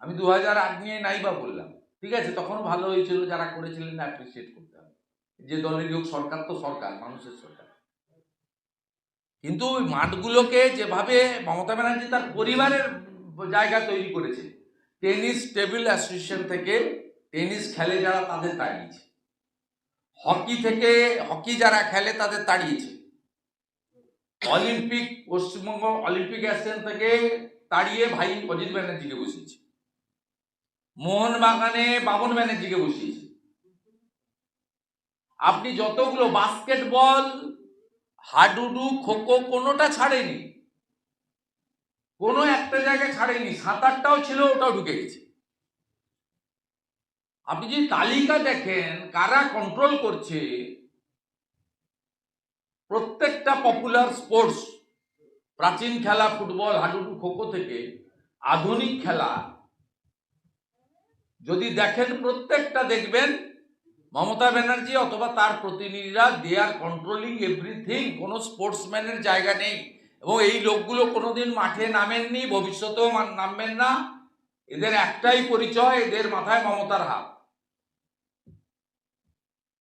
আমি 2008 নিয়ে নাই বা বললাম, ঠিক আছে, তখন ভালো হয়েছিল, যারা করেছিলেন অ্যাপ্রিসিয়েট করতে হবে। যে দলের হোক, সরকার তো সরকার, মানুষের সরকার। কিন্তু ওই মাঠগুলোকে যেভাবে মমতা ব্যানার্জি তার পরিবারের জায়গা তৈরি করেছে, টেনিস টেবিল অ্যাসোসিয়েশন থেকে টেনিস খেলে যারা তাদের তাড়িয়েছে, হকি যারা খেলে তাদের তাড়িয়েছে, অলিম্পিক পশ্চিমবঙ্গ অলিম্পিক অ্যাসোসিয়েশন থেকে তাড়িয়ে ভাই অজিত ব্যানার্জিকে বসিয়েছে, মোহনবাগানে বাবন ব্যানার্জিকে বসিয়েছে। আপনি যতগুলো বাস্কেটবল, হাডুডু, খোখো কোনোটা ছাড়েনি, কোনো একটা জায়গায় ছাড়েনি, 7-8টাও ছিল, ওটাও ঢুকে গেছে। আপনি যদি তালিকা দেখেন কারা কন্ট্রোল করছে, প্রত্যেকটা পপুলার স্পোর্টস, প্রাচীন খেলা ফুটবল, হাডুডু, খোখো থেকে আধুনিক খেলা যদি দেখেন, প্রত্যেকটা দেখবেন মমতা ব্যানার্জি অথবা তার প্রতিনিধিরা, দে আর কন্ট্রোলিং এভরিথিং। কোনো স্পোর্টসম্যানের জায়গা নেই, এবং এই লোকগুলো কোনোদিন মাঠে নামেননি, ভবিষ্যতেও নামবেন না। এদের একটাই পরিচয়, এদের মাথায় মমতার হাত।